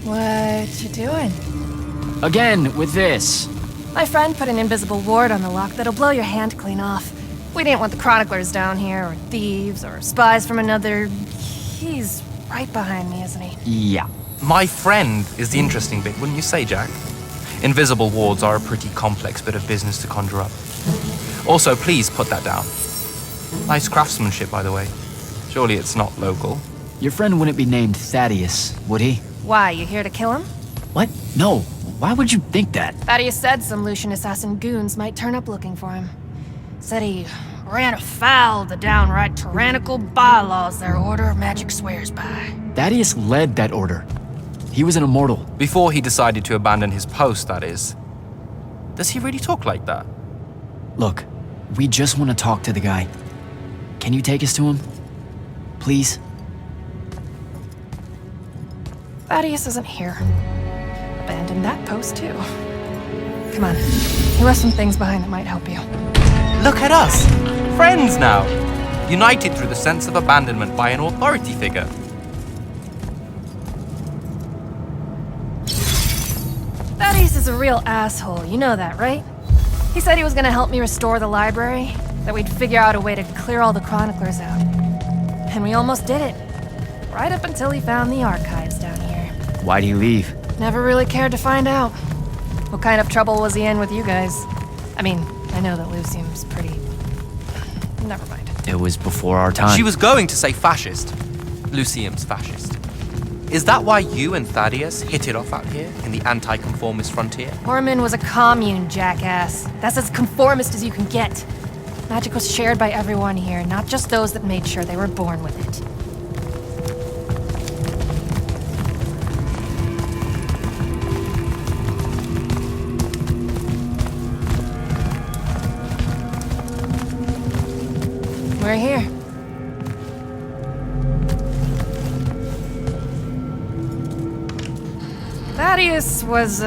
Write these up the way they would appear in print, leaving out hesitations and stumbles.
What you doing? Again, with this. My friend put an invisible ward on the lock that'll blow your hand clean off. We didn't want the chroniclers down here, or thieves, or spies from another... He's right behind me, isn't he? Yeah. My friend is the interesting bit, wouldn't you say, Jack? Invisible wards are a pretty complex bit of business to conjure up. Also, please put that down. Nice craftsmanship, by the way. Surely it's not local. Your friend wouldn't be named Thaddeus, would he? Why, you here to kill him? What? No. Why would you think that? Thaddeus said some Lucian assassin goons might turn up looking for him. Said he ran afoul of the downright tyrannical bylaws their order of magic swears by. Thaddeus led that order. He was an immortal. Before he decided to abandon his post, that is. Does he really talk like that? Look, we just want to talk to the guy. Can you take us to him? Please? Thaddeus isn't here. Abandoned that post, too. Come on. He left some things behind that might help you. Look at us! Friends now! United through the sense of abandonment by an authority figure. Thaddeus is a real asshole, you know that, right? He said he was gonna help me restore the library, that we'd figure out a way to clear all the chroniclers out. And we almost did it. Right up until he found the archives down here. Why'd he leave? Never really cared to find out. What kind of trouble was he in with you guys? I mean, I know that Lucium's pretty... Never mind. It was before our time. She was going to say fascist. Lucium's fascist. Is that why you and Thaddeus hit it off out here in the anti-conformist frontier? Orman was a commune, jackass. That's as conformist as you can get. Magic was shared by everyone here, not just those that made sure they were born with it. We're here. Thaddeus was,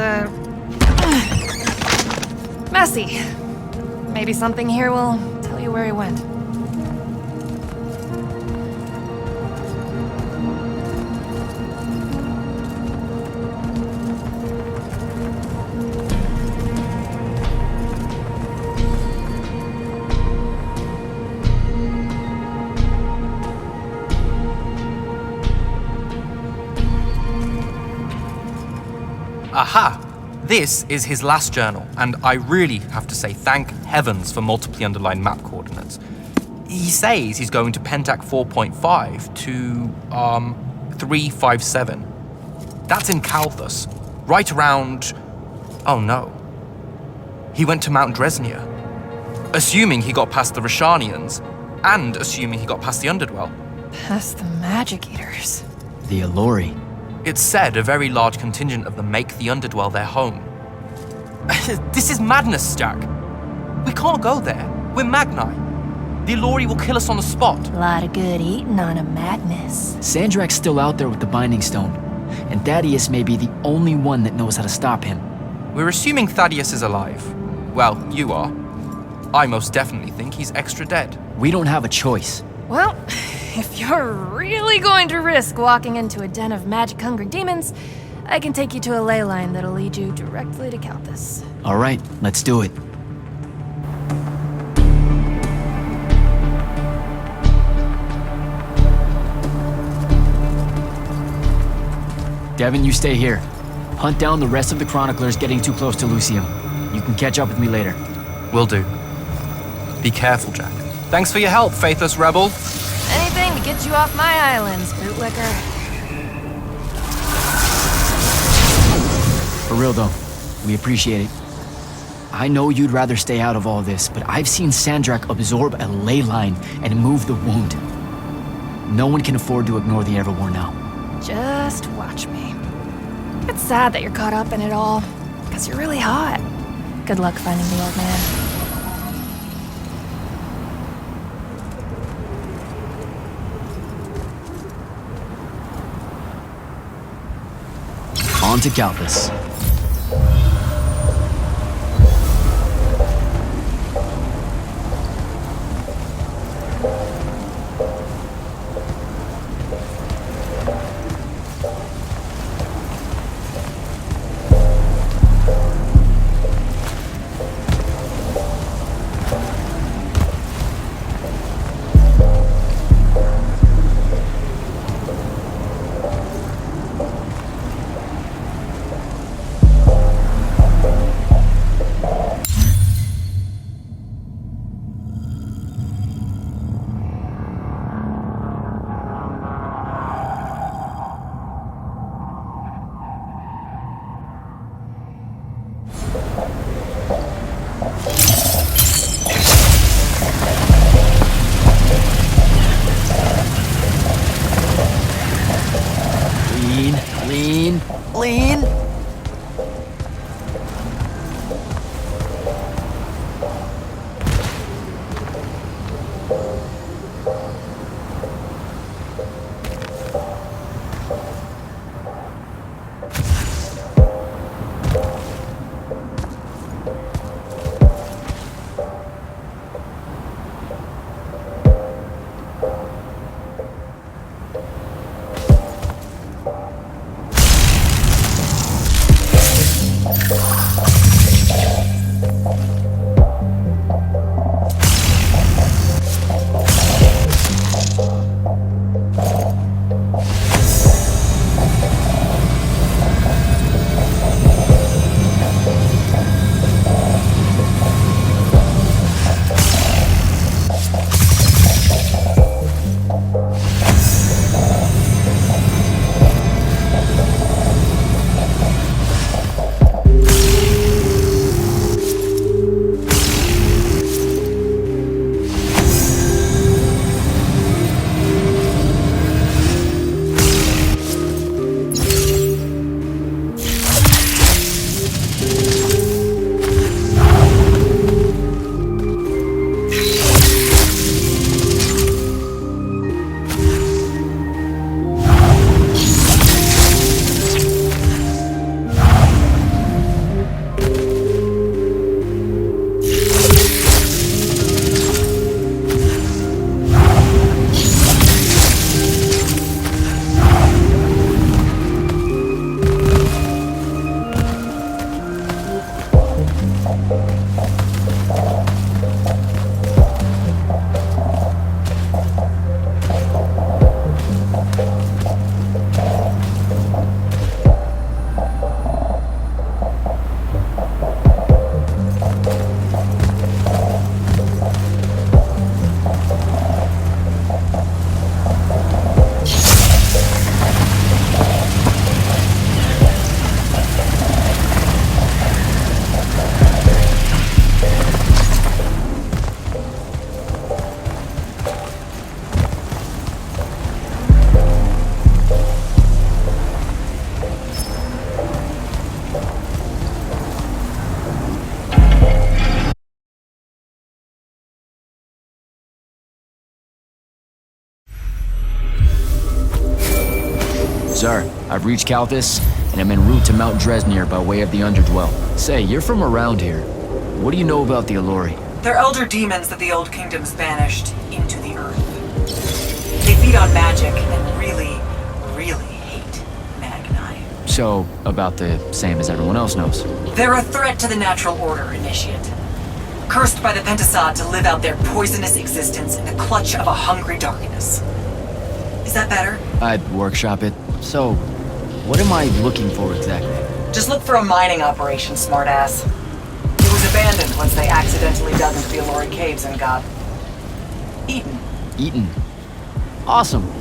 messy. Maybe something here will tell you where he went. Aha! This is his last journal, and I really have to say thank heavens for multiply underlined map coordinates. He says he's going to Pentac 4.5 to, 357. That's in Calthus, right around... Oh no. He went to Mount Dresnia. Assuming he got past the Rashanians, and assuming he got past the Underdwell. Past the Magic Eaters. The Allori. It's said a very large contingent of them make the Underdwell their home. This is madness, Jack. We can't go there. We're Magni. The Allori will kill us on the spot. A lot of good eating on a madness. Sandrak's still out there with the Binding Stone, and Thaddeus may be the only one that knows how to stop him. We're assuming Thaddeus is alive. Well, you are. I most definitely think he's extra dead. We don't have a choice. Well, if you're really going to risk walking into a den of magic-hungry demons, I can take you to a ley line that'll lead you directly to Calthus. All right, let's do it. Devin, you stay here. Hunt down the rest of the chroniclers getting too close to Lucium. You can catch up with me later. Will do. Be careful, Jack. Thanks for your help, faithless rebel. Anything to get you off my islands, bootlicker. For real though, we appreciate it. I know you'd rather stay out of all this, but I've seen Sandrak absorb a ley line and move the wound. No one can afford to ignore the Everwar now. Just watch me. It's sad that you're caught up in it all, because you're really hot. Good luck finding the old man. On to Calthus. Lean. Sir, I've reached Calthus, and I'm en route to Mount Dresnir by way of the Underdwell. Say, you're from around here. What do you know about the Alluri? They're elder demons that the Old Kingdom's banished into the Earth. They feed on magic and really, really hate Magni. So, about the same as everyone else knows. They're a threat to the natural order, Initiate. Cursed by the Pentasod to live out their poisonous existence in the clutch of a hungry darkness. Is that better? I'd workshop it. So, what am I looking for exactly? Just look for a mining operation, smartass. It was abandoned once they accidentally dug into the Alluri caves and got eaten. Eaton. Awesome.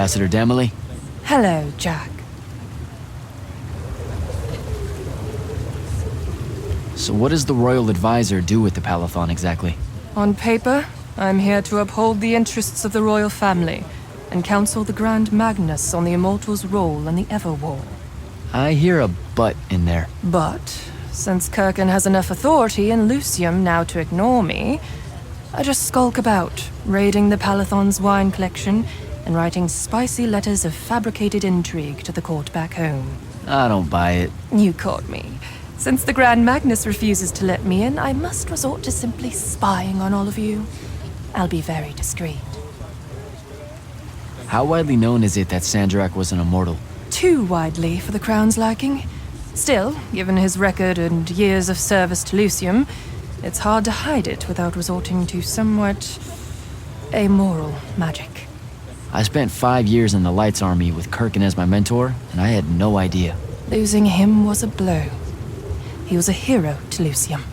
Ambassador Damley. Hello, Jack. So what does the Royal Advisor do with the Palathon exactly? On paper, I'm here to uphold the interests of the royal family and counsel the Grand Magnus on the Immortals' role in the Everwar. I hear a but in there. But, since Kirkin has enough authority in Lucium now to ignore me, I just skulk about, raiding the Palathon's wine collection and writing spicy letters of fabricated intrigue to the court back home. I don't buy it. You caught me. Since the Grand Magnus refuses to let me in, I must resort to simply spying on all of you. I'll be very discreet. How widely known is it that Sandrak was an immortal? Too widely for the Crown's liking. Still, given his record and years of service to Lucium, it's hard to hide it without resorting to somewhat amoral magic. I spent 5 years in the Lights Army with Kirkin as my mentor, and I had no idea. Losing him was a blow. He was a hero to Lucium.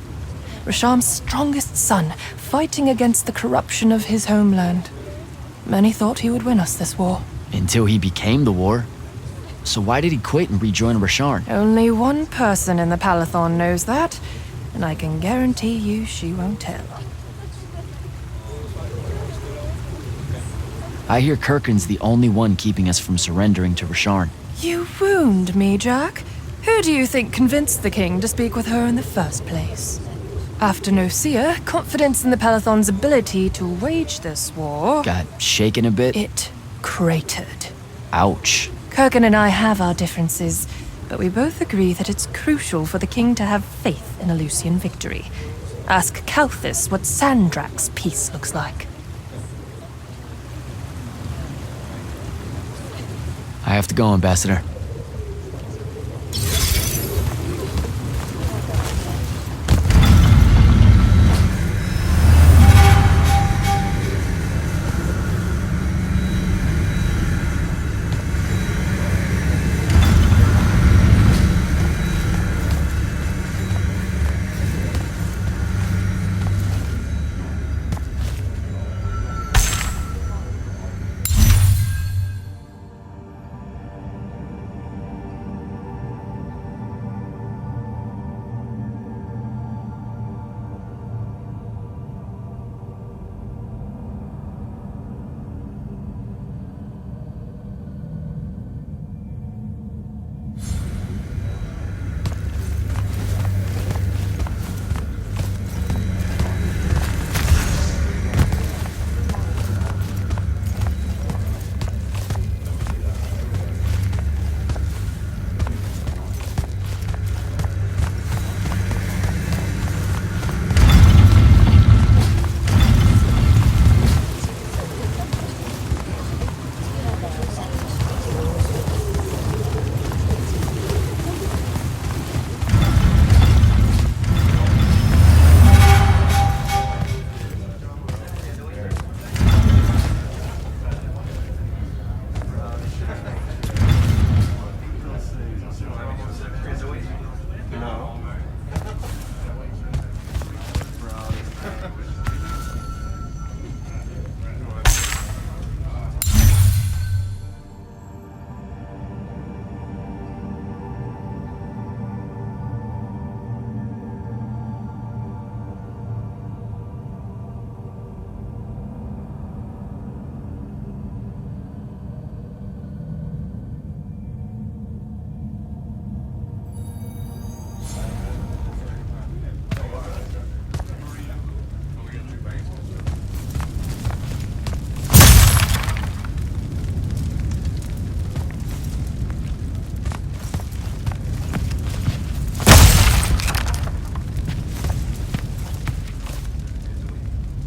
Rasham's strongest son, fighting against the corruption of his homeland. Many thought he would win us this war. Until he became the war. So why did he quit and rejoin Rasharn? Only one person in the Palathon knows that, and I can guarantee you she won't tell. I hear Kirkin's the only one keeping us from surrendering to Rasharn. You wound me, Jack. Who do you think convinced the king to speak with her in the first place? After Nocia, confidence in the Palathon's ability to wage this war... Got shaken a bit? It cratered. Ouch. Kirkin and I have our differences, but we both agree that it's crucial for the king to have faith in a Lucian victory. Ask Kalthus what Sandrak's peace looks like. I have to go, Ambassador.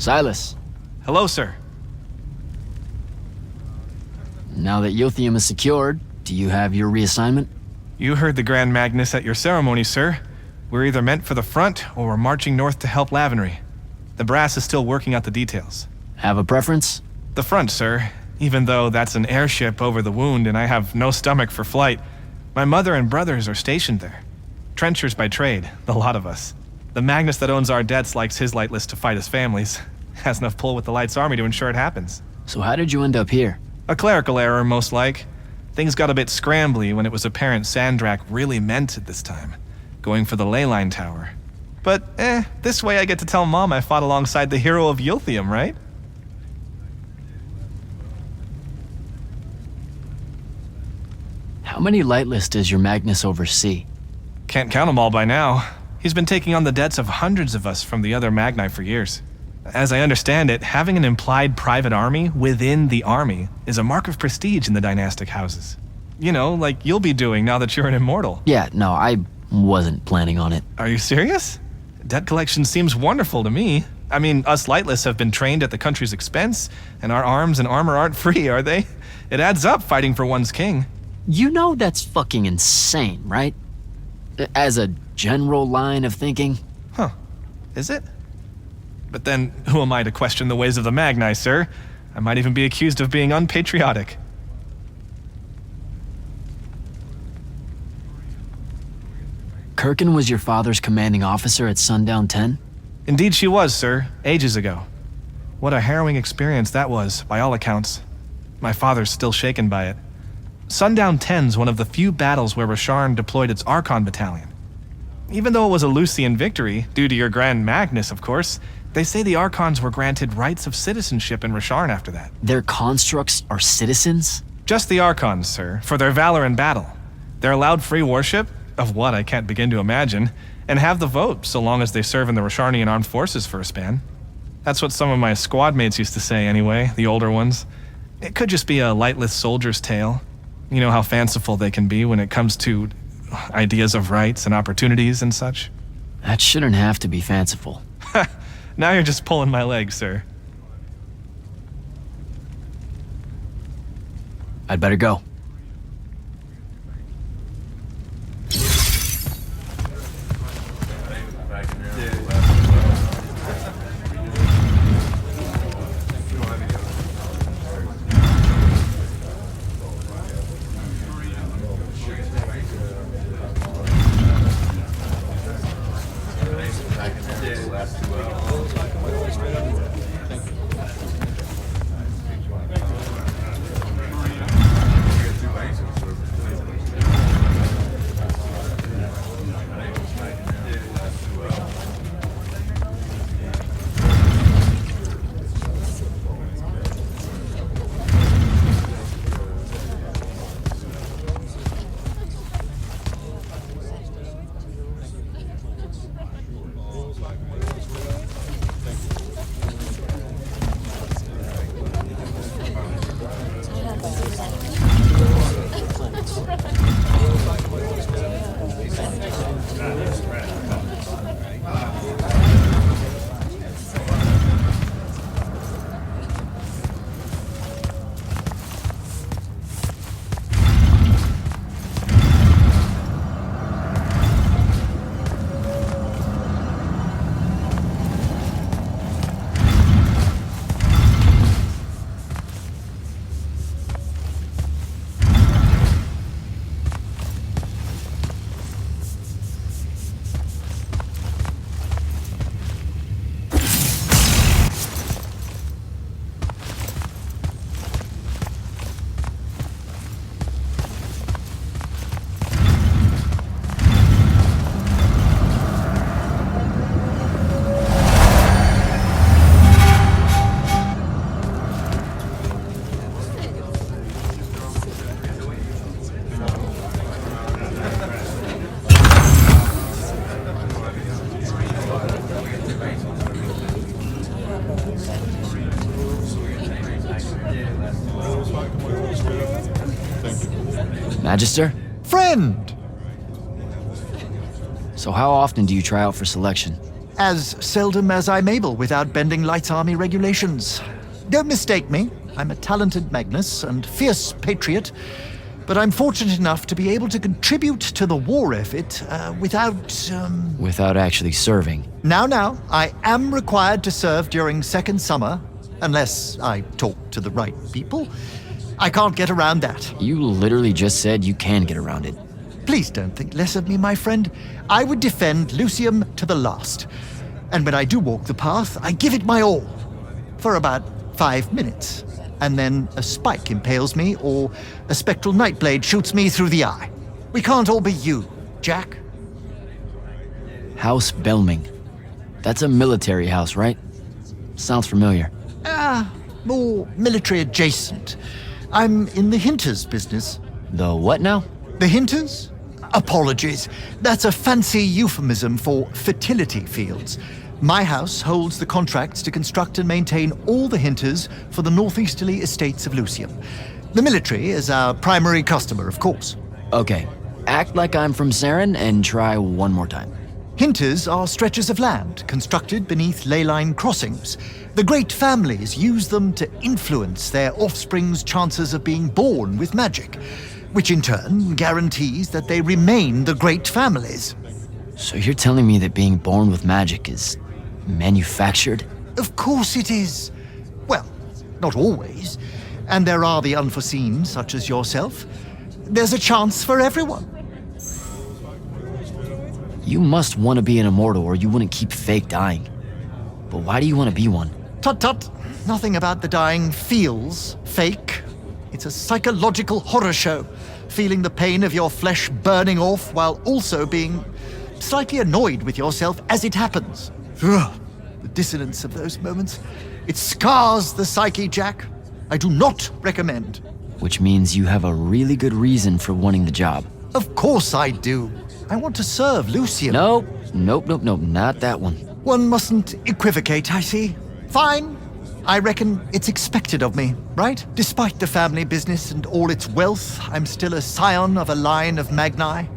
Silas, Hello, sir. now that Yothium is secured, do you have your reassignment? You heard the Grand Magnus at your ceremony, sir. We're either meant for the front, or we're marching north to help Lavenry. The brass is still working out the details. Have a preference? The front, sir. Even though that's an airship over the wound and I have no stomach for flight, my mother and brothers are stationed there. Trenchers by trade, the lot of us. The Magnus that owns our debts likes his light list to fight his families. Has enough pull with the Lights Army to ensure it happens. So how did you end up here? A clerical error, most like. Things got a bit scrambly when it was apparent Sandrak really meant it this time, going for the ley line tower. But, this way I get to tell Mom I fought alongside the hero of Yilthium, right? How many Lightless does your Magnus oversee? Can't count them all by now. He's been taking on the debts of hundreds of us from the other Magni for years. As I understand it, having an implied private army within the army is a mark of prestige in the dynastic houses. You know, like you'll be doing now that you're an immortal. Yeah, no, I wasn't planning on it. Are you serious? Debt collection seems wonderful to me. I mean, us Lightless have been trained at the country's expense, and our arms and armor aren't free, are they? It adds up fighting for one's king. You know that's fucking insane, right? As a general line of thinking. Huh. Is it? But then, who am I to question the ways of the Magni, sir? I might even be accused of being unpatriotic. Kirkin was your father's commanding officer at Sundown 10? Indeed she was, sir. Ages ago. What a harrowing experience that was, by all accounts. My father's still shaken by it. Sundown 10's one of the few battles where Rasharn deployed its Archon battalion. Even though it was a Lucian victory, due to your Grand Magnus, of course, they say the Archons were granted rights of citizenship in Rasharn after that. Their constructs are citizens? Just the Archons, sir, for their valor in battle. They're allowed free worship, of what I can't begin to imagine, and have the vote so long as they serve in the Rasharnian armed forces for a span. That's what some of my squad mates used to say anyway, the older ones. It could just be a Lightless soldier's tale. You know how fanciful they can be when it comes to ideas of rights and opportunities and such. That shouldn't have to be fanciful. Now you're just pulling my leg, sir. I'd better go. Magister? Friend! So how often do you try out for selection? As seldom as I'm able without bending Light's army regulations. Don't mistake me. I'm a talented Magnus and fierce patriot, but I'm fortunate enough to be able to contribute to the war effort Without actually serving. Now, I am required to serve during second summer, unless I talk to the right people. I can't get around that. You literally just said you can get around it. Please don't think less of me, my friend. I would defend Lucium to the last. And when I do walk the path, I give it my all. For about 5 minutes. and then a spike impales me, or a spectral nightblade shoots me through the eye. We can't all be you, Jack. House Belming. That's a military house, right? Sounds familiar. More military adjacent. I'm in the Hinters business. The what now? The Hinters? Apologies. That's a fancy euphemism for fertility fields. My house holds the contracts to construct and maintain all the Hinters for the northeasterly estates of Lucium. The military is our primary customer, of course. Okay, act like I'm from Saren and try one more time. Hinters are stretches of land constructed beneath ley line crossings. The great families use them to influence their offspring's chances of being born with magic, which in turn guarantees that they remain the great families. So you're telling me that being born with magic is manufactured? Of course it is. Well, not always. And there are the unforeseen, such as yourself. There's a chance for everyone. You must want to be an immortal or you wouldn't keep fake dying. But why do you want to be one? Tut-tut. Nothing about the dying feels fake. It's a psychological horror show, feeling the pain of your flesh burning off while also being slightly annoyed with yourself as it happens. Ugh, the dissonance of those moments. It scars the psyche, Jack. I do not recommend. Which means you have a really good reason for wanting the job. Of course I do. I want to serve Lucium. Nope, not that one. One mustn't equivocate, I see. Fine. I reckon it's expected of me, right? Despite the family business and all its wealth, I'm still a scion of a line of Magni,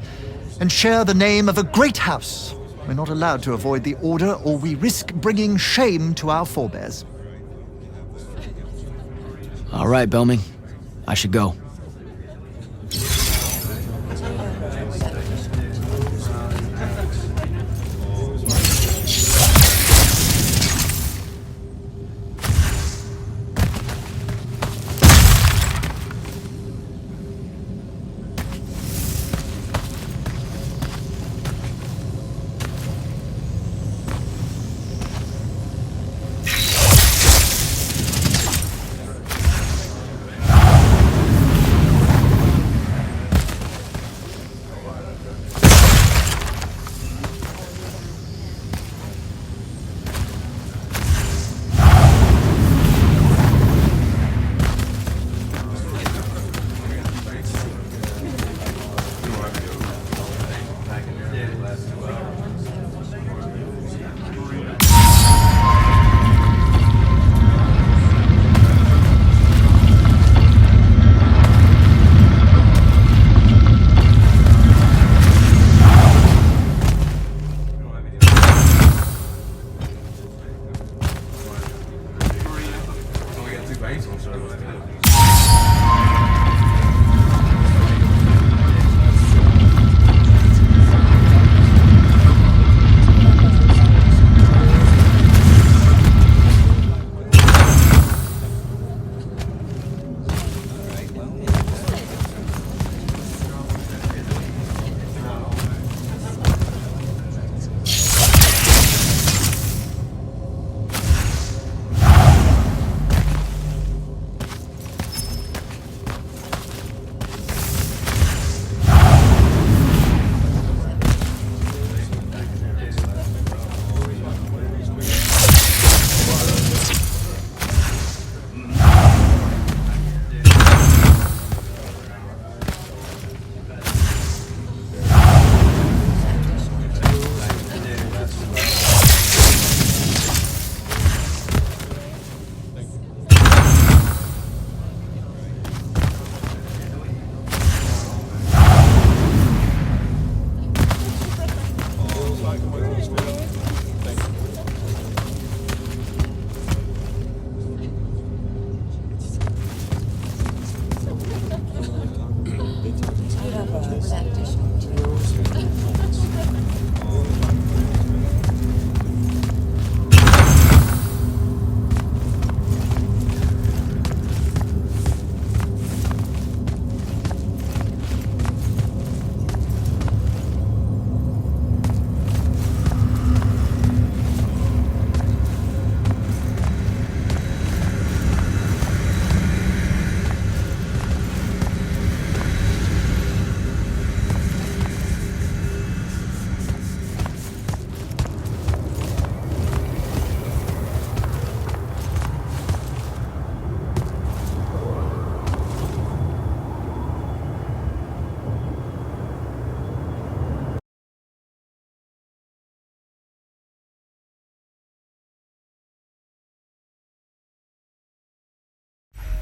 and share the name of a great house. We're not allowed to avoid the order, or we risk bringing shame to our forebears. All right, Belming. I should go.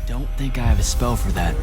Don't think I have a spell for that.